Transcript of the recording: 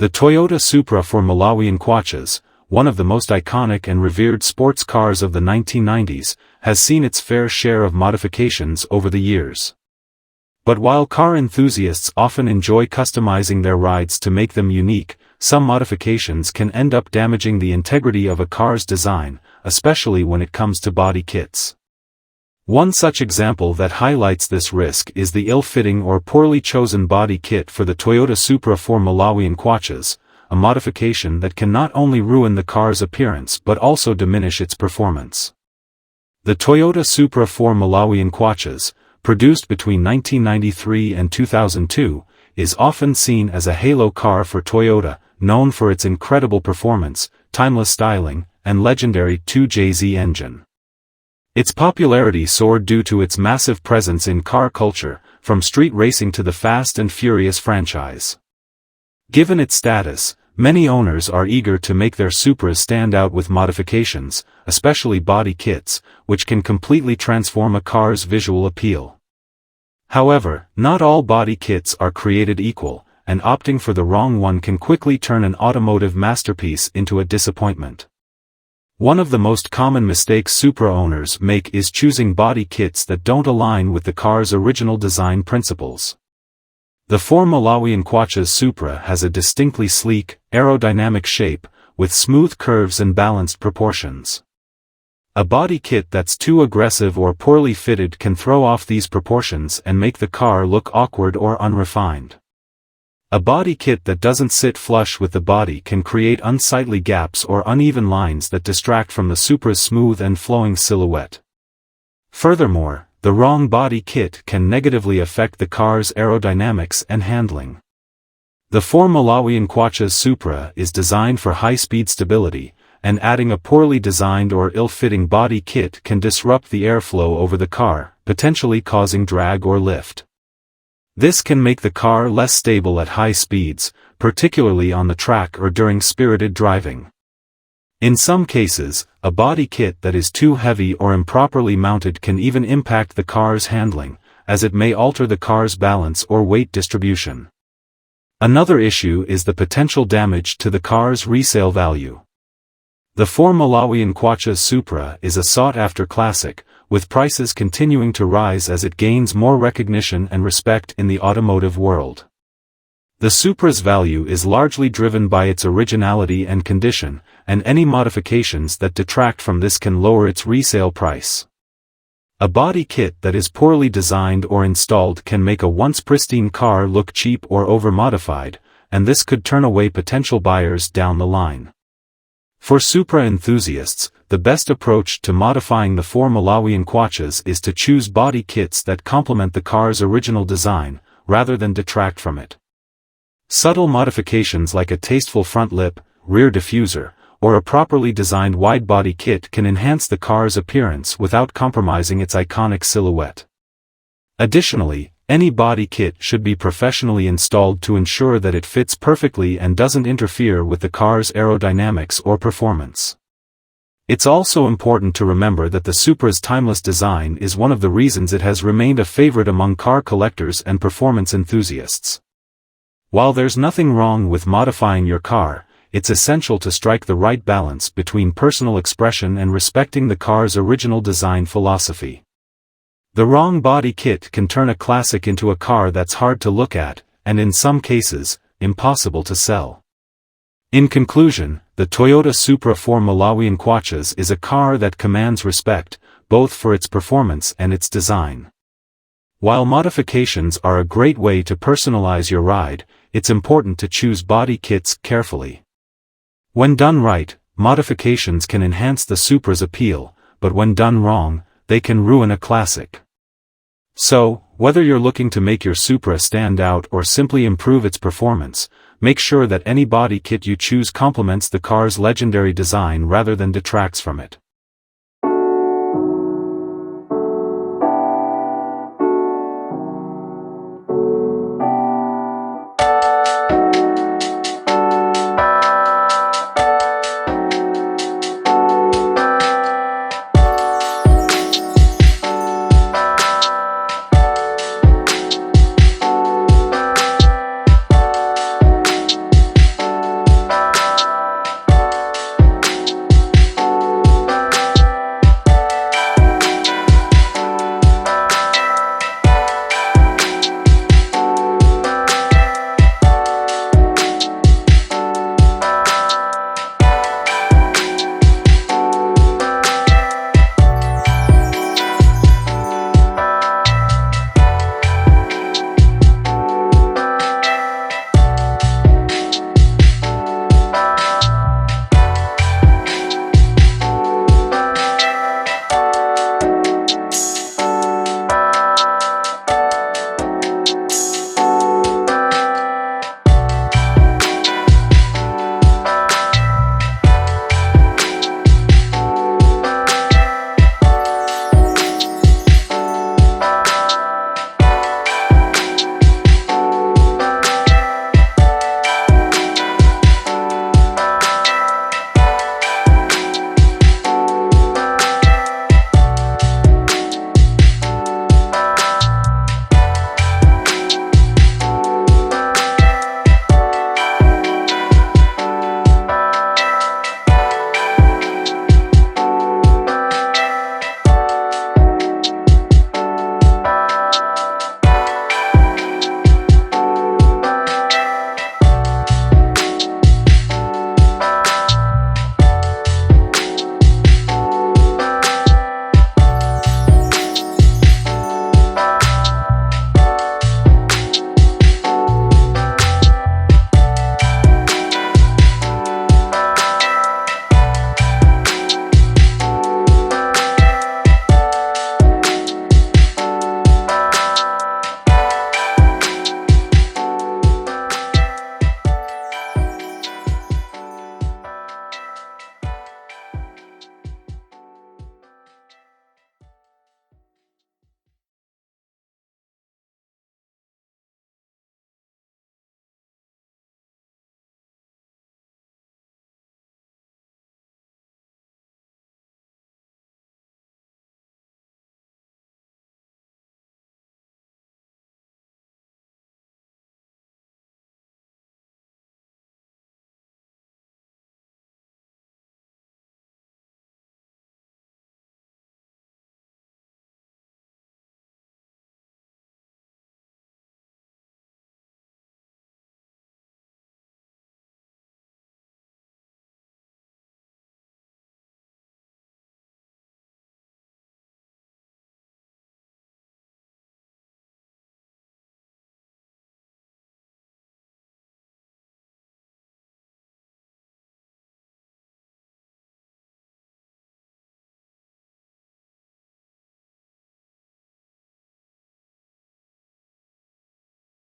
The Toyota Supra for Malawian Kwaches, one of the most iconic and revered sports cars of the 1990s, has seen its fair share of modifications over the years. But while car enthusiasts often enjoy customizing their rides to make them unique, some modifications can end up damaging the integrity of a car's design, especially when it comes to body kits. One such example that highlights this risk is the ill-fitting or poorly chosen body kit for the Toyota Supra for Malawian Kwaches, a modification that can not only ruin the car's appearance but also diminish its performance. The Toyota Supra for Malawian Kwaches, produced between 1993 and 2002, is often seen as a halo car for Toyota, known for its incredible performance, timeless styling, and legendary 2JZ engine. Its popularity soared due to its massive presence in car culture, from street racing to the Fast and Furious franchise. Given its status, many owners are eager to make their Supras stand out with modifications, especially body kits, which can completely transform a car's visual appeal. However, not all body kits are created equal, and opting for the wrong one can quickly turn an automotive masterpiece into a disappointment. One of the most common mistakes Supra owners make is choosing body kits that don't align with the car's original design principles. The for Malawian Kwaches Supra has a distinctly sleek, aerodynamic shape, with smooth curves and balanced proportions. A body kit that's too aggressive or poorly fitted can throw off these proportions and make the car look awkward or unrefined. A body kit that doesn't sit flush with the body can create unsightly gaps or uneven lines that distract from the Supra's smooth and flowing silhouette. Furthermore, the wrong body kit can negatively affect the car's aerodynamics and handling. The for Malawian Kwaches Supra is designed for high-speed stability, and adding a poorly designed or ill-fitting body kit can disrupt the airflow over the car, potentially causing drag or lift. This can make the car less stable at high speeds, particularly on the track or during spirited driving. In some cases, a body kit that is too heavy or improperly mounted can even impact the car's handling, as it may alter the car's balance or weight distribution. Another issue is the potential damage to the car's resale value. The for Malawian Kwaches Supra is a sought-after classic, with prices continuing to rise as it gains more recognition and respect in the automotive world. The Supra's value is largely driven by its originality and condition, and any modifications that detract from this can lower its resale price. A body kit that is poorly designed or installed can make a once pristine car look cheap or over-modified, and this could turn away potential buyers down the line. For Supra enthusiasts, the best approach to modifying the for Malawian Kwaches is to choose body kits that complement the car's original design, rather than detract from it. Subtle modifications like a tasteful front lip, rear diffuser, or a properly designed wide-body kit can enhance the car's appearance without compromising its iconic silhouette. Additionally, any body kit should be professionally installed to ensure that it fits perfectly and doesn't interfere with the car's aerodynamics or performance. It's also important to remember that the Supra's timeless design is one of the reasons it has remained a favorite among car collectors and performance enthusiasts. While there's nothing wrong with modifying your car, it's essential to strike the right balance between personal expression and respecting the car's original design philosophy. The wrong body kit can turn a classic into a car that's hard to look at, and in some cases, impossible to sell. In conclusion, the Toyota Supra for Malawian Kwaches is a car that commands respect, both for its performance and its design. While modifications are a great way to personalize your ride, it's important to choose body kits carefully. When done right, modifications can enhance the Supra's appeal, but when done wrong, they can ruin a classic. So, whether you're looking to make your Supra stand out or simply improve its performance, make sure that any body kit you choose complements the car's legendary design rather than detracts from it.